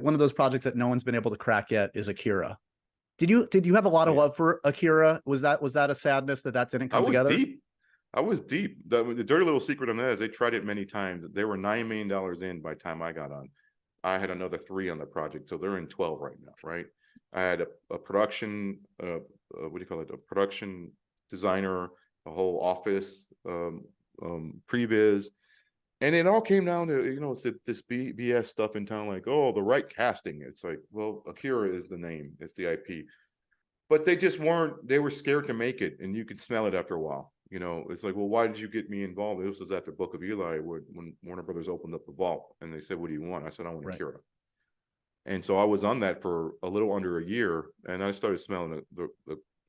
one of those projects that no one's been able to crack yet is AKIRA. Did you have a lot of love for AKIRA? Was that a sadness that didn't come together? I was deep. The dirty little secret on that is they tried it many times. They were $9 million in by the time I got on. I had another 3 on the project, so they're in 12 right now, right? I had a production, what do you call it? A production designer, a whole office, previs. And it all came down to, you know, it's this BS stuff in town, like, oh, the right casting. It's like, well, AKIRA is the name, it's the IP. But they just weren't, they were scared to make it, and you could smell it after a while. You know, it's like, well, why did you get me involved? This was after Book of Eli, when Warner Brothers opened up the vault, and they said, what do you want? I said, I want AKIRA. And so I was on that for a little under a year, and I started smelling the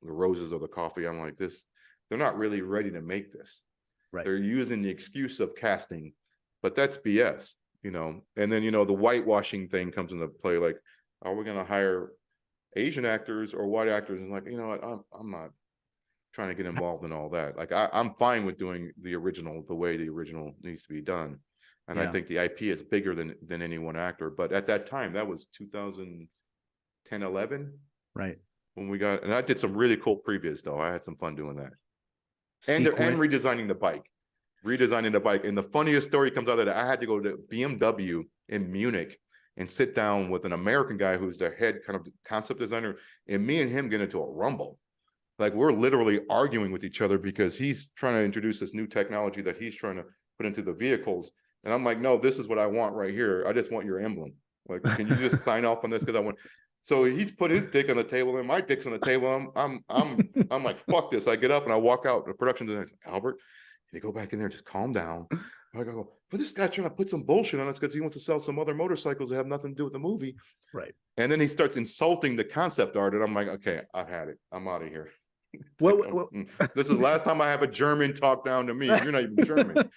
roses of the coffee. I'm like, they're not really ready to make this. Right. They're using the excuse of casting, but that's BS, you know. And then, you know, the whitewashing thing comes into play, like, are we going to hire Asian actors or white actors? And like, you know what, I'm not trying to get involved in all that. Like, I'm fine with doing the original the way the original needs to be done. And I think the IP is bigger than any one actor. But at that time, that was 2010, 11. Right. When we got, and I did some really cool previs though. I had some fun doing that. And redesigning the bike. And the funniest story comes out of that. I had to go to BMW in Munich and sit down with an American guy who's the head kind of concept designer. And me and him get into a rumble. Like, we're literally arguing with each other because he's trying to introduce this new technology that he's trying to put into the vehicles. And I'm like, no, this is what I want right here. I just want your emblem. Like, can you just sign off on this? Because I want. So he's put his dick on the table and my dick's on the table. I'm like, fuck this. I get up and I walk out. The production designer's like, Albert, you go back in there, just calm down. I go, but this guy's trying to put some bullshit on us because he wants to sell some other motorcycles that have nothing to do with the movie. Right. And then he starts insulting the concept art, and I'm like, okay, I've had it. I'm out of here. Well, this is the last time I have a German talk down to me. You're not even German.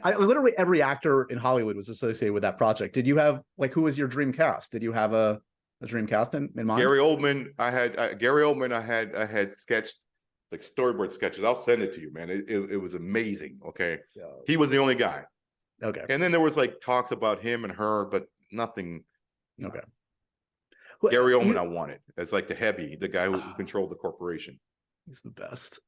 Literally every actor in Hollywood was associated with that project. Did you have, like, who was your dream cast? Did you have a dream cast in mind? Gary Oldman. I had sketched, like, storyboard sketches. I'll send it to you, man. It was amazing. Okay. He was the only guy. Okay. And then there was like talks about him and her, but nothing. Okay. Gary Oldman, I wanted as like the guy who controlled the corporation. He's the best.